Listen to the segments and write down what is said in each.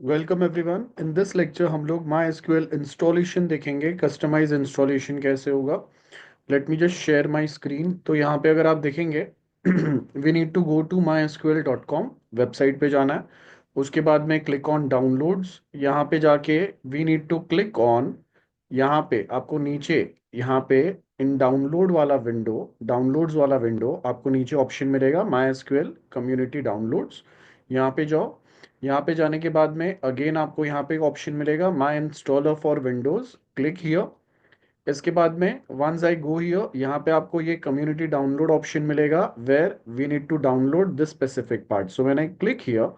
Welcome everyone. In this lecture हम लोग MySQL installation देखेंगे, कस्टमाइज इंस्टॉलेशन कैसे होगा। Let me just share my screen. तो यहाँ पे अगर आप देखेंगे we need to go to MySQL dot com, website पे जाना है। उसके बाद में क्लिक ऑन डाउनलोड्स। यहाँ पे जाके we need to click on, यहाँ पे आपको नीचे, यहाँ पे इन डाउनलोड्स वाला विंडो आपको नीचे ऑप्शन मिलेगा माई एसक्यूएल कम्युनिटी डाउनलोड्स। यहाँ पे जाओ। यहाँ पे जाने के बाद में अगेन आपको यहाँ पे एक ऑप्शन मिलेगा my installer for Windows, click here. इसके बाद में वंस आई गो हियर, यहाँ पे आपको ये कम्युनिटी डाउनलोड ऑप्शन मिलेगा where we need to download this specific part. So when I click here,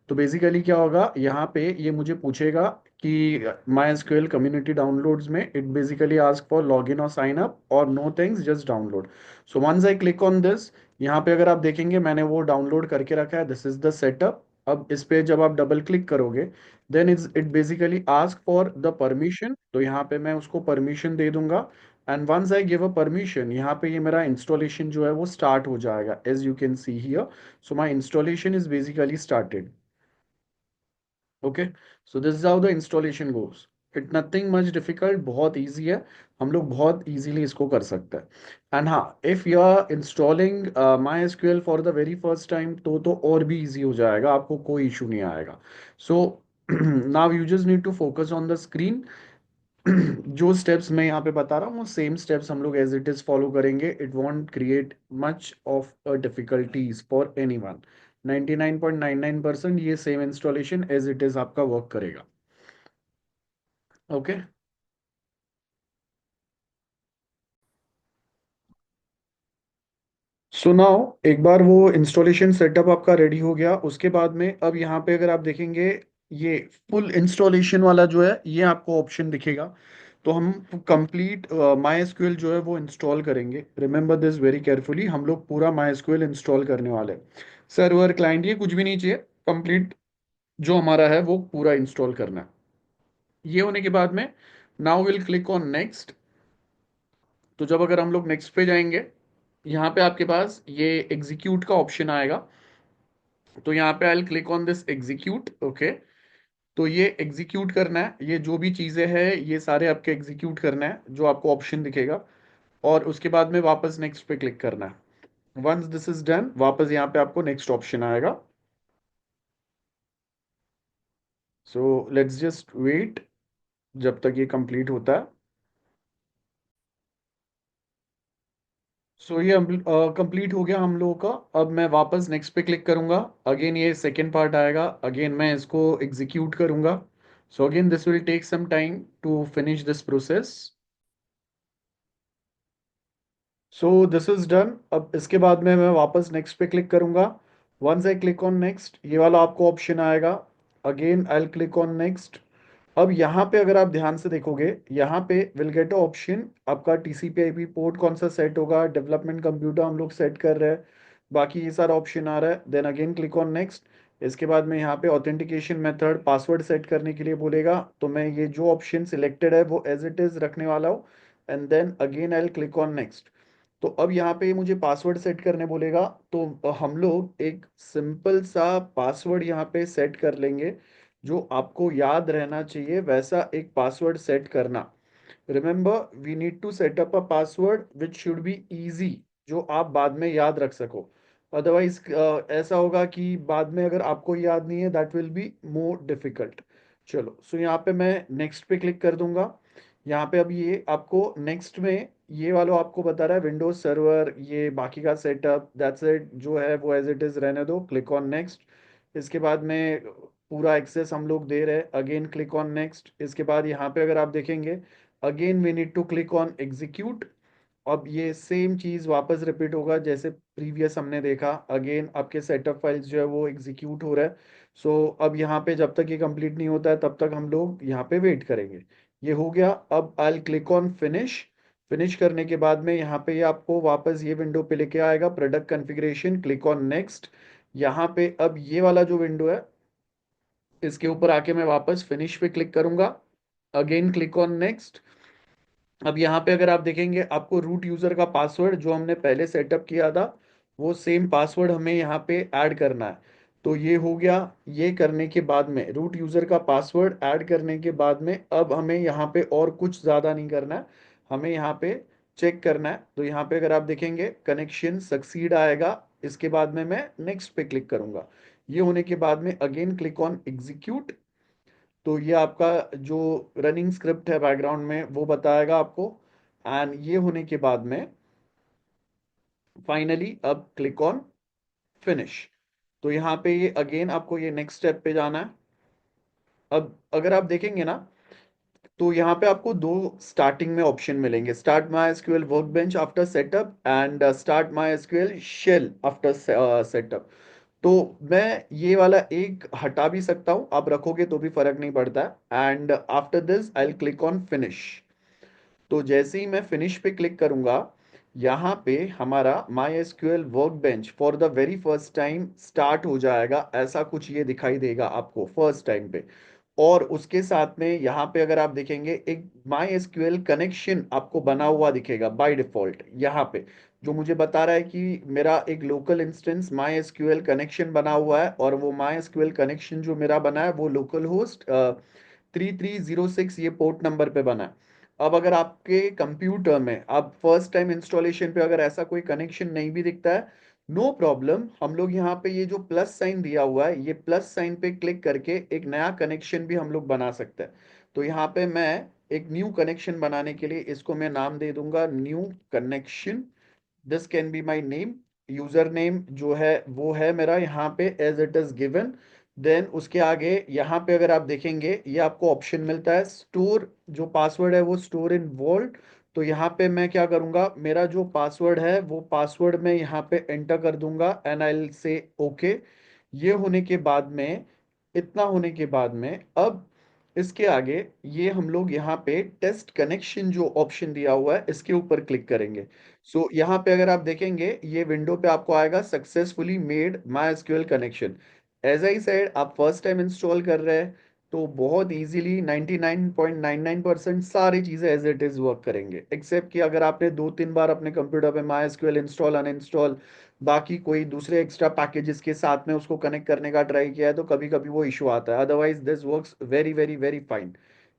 तो बेसिकली क्या होगा, यहाँ पे ये मुझे पूछेगा कि माई एसक्यूएल कम्युनिटी डाउनलोड्स में it basically ask for log in और साइन अप और no things, just download. So once I click on this, यहाँ पे अगर आप देखेंगे मैंने वो डाउनलोड करके रखा है, दिस इज द सेटअप। अब इस पे जब आप डबल क्लिक करोगे, then it basically ask for the permission. तो यहाँ पे मैं उसको परमिशन दे दूंगा। And once I give a permission, यहाँ पे ये मेरा इंस्टॉलेशन जो है वो स्टार्ट हो जाएगा, as you can see here. So my installation is basically started. Okay, so this is how the installation goes. It nothing much difficult, बहुत ईजी है। हम लोग बहुत इजीली इसको कर सकते हैं। एंड हाँ, if you are installing MySQL for the very first time, तो और भी इजी हो जाएगा, आपको कोई इशू नहीं आएगा। So now you just need to focus on the screen. जो स्टेप्स मैं यहाँ पे बता रहा हूँ वो सेम स्टेप्स हम लोग एज इट इज फॉलो करेंगे। It won't create much of difficulties for any one. 99.99% ये same installation as it is आपका वर्क करेगा। ओके, सो नाउ एक बार वो इंस्टॉलेशन सेटअप आपका रेडी हो गया, उसके बाद में अब यहाँ पे अगर आप देखेंगे, ये फुल इंस्टॉलेशन वाला जो है ये आपको ऑप्शन दिखेगा। तो हम कंप्लीट माई एसक्यूएल जो है वो इंस्टॉल करेंगे। रिमेंबर दिस वेरी केयरफुली, हम लोग पूरा माई एसक्यूएल इंस्टॉल करने वाले हैं। सर्वर क्लाइंट ये कुछ भी नहीं चाहिए, कंप्लीट जो हमारा है वो पूरा इंस्टॉल करना है। ये होने के बाद में now will click on next. तो जब अगर हम लोग नेक्स्ट पे जाएंगे, यहाँ पे आपके पास ये एग्जीक्यूट का ऑप्शन आएगा। तो यहाँ पे आई click on this execute. Okay, तो ये एग्जीक्यूट करना है, ये जो भी चीज़ें हैं ये सारे आपके एग्जीक्यूट करना है जो आपको ऑप्शन दिखेगा। और उसके बाद में वापस नेक्स्ट पे क्लिक करना है। वंस दिस इज डन, वापस यहाँ पे आपको नेक्स्ट ऑप्शन आएगा। सो लेट्स जस्ट वेट जब तक ये कंप्लीट होता है। सो ये कंप्लीट हो गया हम लोगों का। अब मैं वापस नेक्स्ट पे क्लिक करूंगा। अगेन ये सेकेंड पार्ट आएगा, अगेन मैं इसको एग्जीक्यूट करूंगा। So again this will take some time to finish this process. So this is done. अब इसके बाद में मैं वापस नेक्स्ट पे क्लिक करूंगा। Once I click on next, ये वाला आपको ऑप्शन आएगा। Again I click on next. अब यहाँ पे अगर आप ध्यान से देखोगे, यहाँ पे विल गेट अ ऑप्शन, आपका टीसीपी आईपी पोर्ट कौन सा सेट होगा, डेवलपमेंट कंप्यूटर हम लोग सेट कर रहे हैं, बाकी ये सारा ऑप्शन आ रहा है। Then again click on next. इसके बाद में यहाँ पे ऑथेंटिकेशन मेथड पासवर्ड सेट करने के लिए बोलेगा, तो मैं ये जो ऑप्शन सिलेक्टेड है वो एज इट इज रखने वाला हूँ। And then again I click on next. तो अब यहाँ पे मुझे पासवर्ड सेट करने बोलेगा, तो हम लोग एक सिंपल सा पासवर्ड यहाँ पे सेट कर लेंगे। जो आपको याद रहना चाहिए वैसा एक पासवर्ड सेट करना। Remember we need to set up a password which should be easy, जो आप बाद में याद रख सको। अदरवाइज ऐसा होगा कि बाद में अगर आपको याद नहीं है, that will be more difficult. चलो, सो यहाँ पे मैं नेक्स्ट पे क्लिक कर दूंगा। यहाँ पे अब ये आपको नेक्स्ट में ये वाला आपको बता रहा है विंडोज सर्वर, ये बाकी का सेटअप दैट्स इट जो है वो एज इट इज रहने दो। Click on next. इसके बाद में पूरा एक्सेस हम लोग दे रहे हैं। Again click on next. इसके बाद यहाँ पे अगर आप देखेंगे, again we need to click on execute. अब ये सेम चीज़ वापस रिपीट होगा जैसे प्रीवियस हमने देखा। अगेन आपके सेटअप फाइल्स जो है वो एग्जीक्यूट हो रहा है। सो अब यहाँ पे जब तक ये कंप्लीट नहीं होता है तब तक हम लोग यहाँ पे वेट करेंगे। ये हो गया। अब आई क्लिक ऑन फिनिश। फिनिश करने के बाद में यहाँ पे ये आपको वापस ये विंडो पे लेके आएगा, product configuration. Click on next. यहाँ पे अब ये वाला जो विंडो है इसके ऊपर आके मैं वापस फिनिश पे क्लिक करूंगा। Again click on next. अब यहाँ पे अगर आप देखेंगे, आपको रूट यूजर का पासवर्ड जो हमने पहले सेटअप किया था वो सेम पासवर्ड हमें यहाँ पे ऐड करना है। तो ये हो गया। ये करने के बाद में रूट यूजर का पासवर्ड ऐड करने के बाद में अब हमें यहाँ पे और कुछ ज्यादा नहीं करना है। हमें यहाँ पे चेक करना है। तो यहाँ पे अगर आप देखेंगे कनेक्शन सक्सीड आएगा। इसके बाद में मैं नेक्स्ट पे क्लिक करूंगा। ये होने के बाद में अगेन क्लिक ऑन एग्जीक्यूट। तो ये आपका जो रनिंग स्क्रिप्ट है बैकग्राउंड में वो बताएगा आपको। एंड ये होने के बाद में फाइनली अब क्लिक ऑन फिनिश। तो यहाँ पे ये अगेन आपको ये नेक्स्ट स्टेप पे जाना है। अब अगर आप देखेंगे ना तो यहाँ पे आपको दो स्टार्टिंग में ऑप्शन मिलेंगे, start MySQL workbench after setup and start MySQL shell after setup. तो मैं ये वाला एक हटा भी सकता हूँ, आप रखोगे तो भी फर्क नहीं पड़ता है। And after this I click on finish. तो जैसे ही मैं फिनिश पे क्लिक करूंगा यहाँ पे हमारा my SQL workbench for the very first time start हो जाएगा। ऐसा कुछ ये दिखाई देगा आपको फर्स्ट टाइम पे। और उसके साथ में यहाँ पे अगर आप देखेंगे एक माई एसक्यूएल कनेक्शन आपको बना हुआ दिखेगा बाय डिफॉल्ट यहाँ पे, जो मुझे बता रहा है कि मेरा एक लोकल इंस्टेंस माई एसक्यूएल कनेक्शन बना हुआ है। और वो माई एसक्यूएल कनेक्शन जो मेरा बना है वो लोकल होस्ट 3306 ये पोर्ट नंबर पे बना है। अब अगर आपके कंप्यूटर में अब फर्स्ट टाइम इंस्टॉलेशन पे अगर ऐसा कोई कनेक्शन नहीं भी दिखता है, नो प्रॉब्लम, हम लोग यहाँ पे ये जो प्लस साइन दिया हुआ है ये प्लस साइन पे क्लिक करके एक नया कनेक्शन भी हम लोग बना सकते हैं। तो यहाँ पे मैं एक न्यू कनेक्शन बनाने के लिए इसको मैं नाम दे दूंगा new connection. This can be my name. User name जो है वो है मेरा यहाँ पे as it is given. Then उसके आगे यहाँ पे अगर आप देखेंगे ये आपको ऑप्शन मिलता है स्टोर, जो पासवर्ड है वो स्टोर इन वॉल्ट। तो यहाँ पे मैं क्या करूँगा, मेरा जो पासवर्ड है वो पासवर्ड मैं यहाँ पे एंटर कर दूंगा and I will say okay. ये होने के बाद में, इतना होने के बाद में अब इसके आगे ये हम लोग यहाँ पे टेस्ट कनेक्शन जो ऑप्शन दिया हुआ है इसके ऊपर क्लिक करेंगे। सो यहाँ पे अगर आप देखेंगे ये विंडो पे आपको आएगा successfully made my SQL connection. As I said आप फर्स्ट टाइम इंस्टॉल कर रहे हैं तो बहुत इजीली 99.99% सारी चीजें एज इट इज वर्क करेंगे, एक्सेप्ट कि अगर आपने दो तीन बार अपने कंप्यूटर पे माई एसक्यूएल इंस्टॉल अनइंस्टॉल बाकी कोई दूसरे एक्स्ट्रा पैकेजेस के साथ में उसको कनेक्ट करने का ट्राई किया है तो कभी कभी वो इशू आता है। Otherwise this works very very very fine.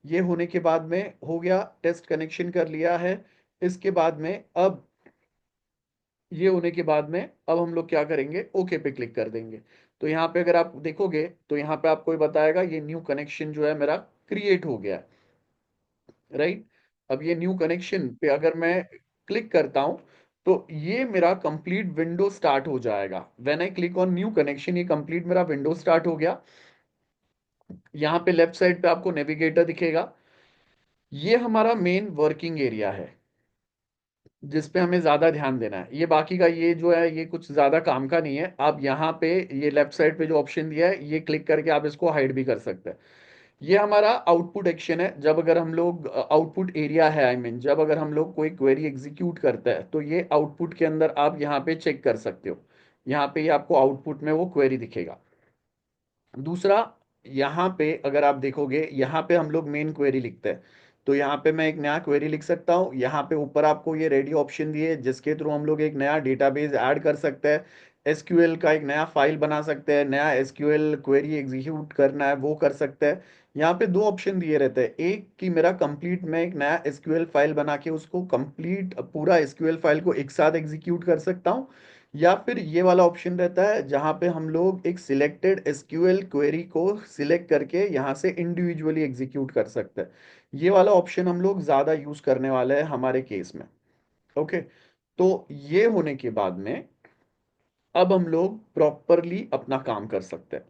ये होने के बाद में हो गया, टेस्ट कनेक्शन कर लिया है। इसके बाद में अब ये होने के बाद में अब हम लोग क्या करेंगे, ओके पे क्लिक कर देंगे। तो यहाँ पे अगर आप देखोगे तो यहाँ पे आपको ये बताएगा ये न्यू कनेक्शन जो है मेरा क्रिएट हो गया है, राइट। अब ये न्यू कनेक्शन पे अगर मैं क्लिक करता हूं तो ये मेरा कंप्लीट विंडो स्टार्ट हो जाएगा। When I click on new connection ये कंप्लीट मेरा विंडो स्टार्ट हो गया। यहाँ पे लेफ्ट साइड पे आपको नेविगेटर दिखेगा। ये हमारा मेन वर्किंग एरिया है जिस पे हमें ज्यादा ध्यान देना है। ये बाकी का ये जो है ये कुछ ज्यादा काम का नहीं है। आप यहाँ पे ये लेफ्ट साइड पे जो ऑप्शन दिया है ये क्लिक करके आप इसको हाइड भी कर सकते हैं। ये हमारा आउटपुट एक्शन है। जब अगर हम लोग आउटपुट एरिया है, आई मीन जब अगर हम लोग कोई क्वेरी एग्जीक्यूट करते हैं तो ये आउटपुट के अंदर आप यहाँ पे चेक कर सकते हो। यहाँ पे ये आपको आउटपुट में वो क्वेरी दिखेगा। दूसरा, यहाँ पे अगर आप देखोगे यहाँ पे हम लोग मेन क्वेरी लिखते हैं। तो यहाँ पे मैं एक नया क्वेरी लिख सकता हूँ। यहाँ पे ऊपर आपको ये रेडी ऑप्शन दिए जिसके थ्रू हम लोग एक नया डेटाबेस ऐड कर सकते हैं, एसक्यूएल का एक नया फाइल बना सकते हैं, नया एसक्यूएल क्वेरी एग्जीक्यूट करना है वो कर सकते हैं। यहाँ पे दो ऑप्शन दिए रहते हैं, एक कि मेरा कंप्लीट मैं एक नया एसक्यूएल फाइल बना के उसको कंप्लीट पूरा एसक्यूएल फाइल को एक साथ एग्जीक्यूट कर सकता हूँ, या फिर ये वाला ऑप्शन रहता है जहां पे हम लोग एक सिलेक्टेड एसक्यूएल क्वेरी को सिलेक्ट करके यहां से इंडिविजुअली एग्जीक्यूट कर सकते हैं। ये वाला ऑप्शन हम लोग ज्यादा यूज करने वाले हैं हमारे केस में। ओके। तो ये होने के बाद में अब हम लोग प्रॉपरली अपना काम कर सकते हैं।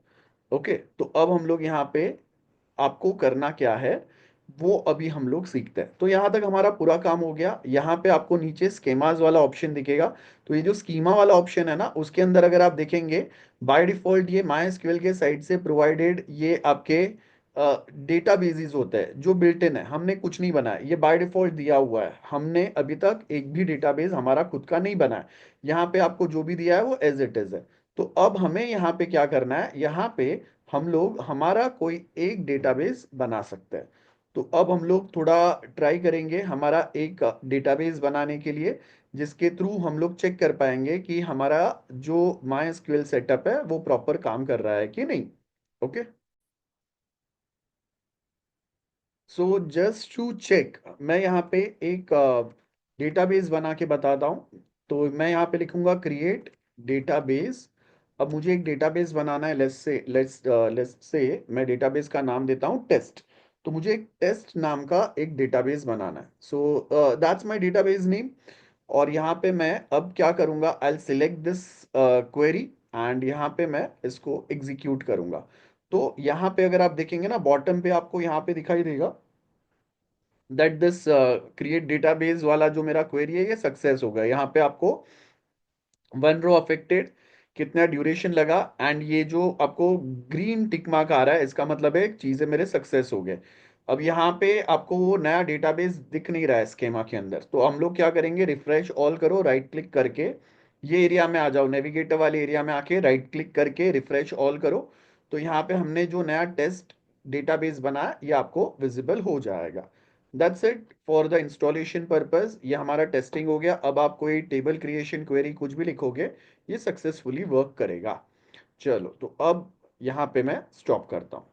ओके। तो अब हम लोग यहाँ पे आपको करना क्या है वो अभी हम लोग सीखते हैं। तो यहाँ तक हमारा पूरा काम हो गया। यहाँ पे आपको नीचे स्कीमाज वाला ऑप्शन दिखेगा। तो ये जो स्कीमा वाला ऑप्शन है ना उसके अंदर अगर आप देखेंगे बाय डिफॉल्ट ये माई एसक्यूएल के साइड से प्रोवाइडेड ये आपके डेटाबेसेस होते हैं जो बिल्ट इन है, हमने कुछ नहीं बनाया, ये बाय डिफॉल्ट दिया हुआ है। हमने अभी तक एक भी डेटाबेस हमारा खुद का नहीं बना है। यहाँ पे आपको जो भी दिया है वो एज इट इज है। तो अब हमें यहाँ पे क्या करना है, यहाँ पे हम लोग हमारा कोई एक डेटाबेस बना सकते हैं। तो अब हम लोग थोड़ा ट्राई करेंगे हमारा एक डेटाबेस बनाने के लिए। जिसके थ्रू हम लोग चेक कर पाएंगे कि हमारा जो माई एसक्यूएल सेटअप है वो प्रॉपर काम कर रहा है कि नहीं। Okay, so just to check, मैं यहाँ पे एक डेटाबेस बना के बताता हूँ। तो मैं यहाँ पे लिखूंगा क्रिएट डेटाबेस। अब मुझे एक डेटाबेस बनाना है, लेट्स से मैं डेटाबेस का नाम देता हूँ टेस्ट। तो मुझे एक टेस्ट नाम का एक डेटाबेस बनाना है, so that's my database name. और यहाँ पे मैं अब क्या करूँगा, आई सिलेक्ट दिस क्वेरी एंड यहाँ पे मैं इसको एग्जीक्यूट करूँगा। तो यहाँ पे अगर आप देखेंगे ना, बॉटम पे आपको यहाँ पे दिखाई देगा दैट दिस क्रिएट डेटाबेस वाला जो मेरा क्वेरी है ये सक्सेस हो गया। यहाँ पे आपको 1 रो अफेक्टेड, कितना ड्यूरेशन लगा, एंड ये जो आपको ग्रीन टिक मार्क आ रहा है इसका मतलब है चीजें मेरे सक्सेस हो गए। अब यहाँ पे आपको वो नया डेटाबेस दिख नहीं रहा है स्केमा के अंदर, तो हम लोग क्या करेंगे, रिफ्रेश ऑल करो, राइट क्लिक करके ये एरिया में आ जाओ, नेविगेटर वाले एरिया में आके राइट क्लिक करके रिफ्रेश ऑल करो। तो यहाँ पे हमने जो नया टेस्ट डेटाबेस बनाया ये आपको विजिबल हो जाएगा। That's it for the installation purpose, ये हमारा टेस्टिंग हो गया। अब आप कोई टेबल क्रिएशन क्वेरी कुछ भी लिखोगे ये सक्सेसफुली वर्क करेगा। चलो, तो अब यहाँ पे मैं स्टॉप करता हूँ।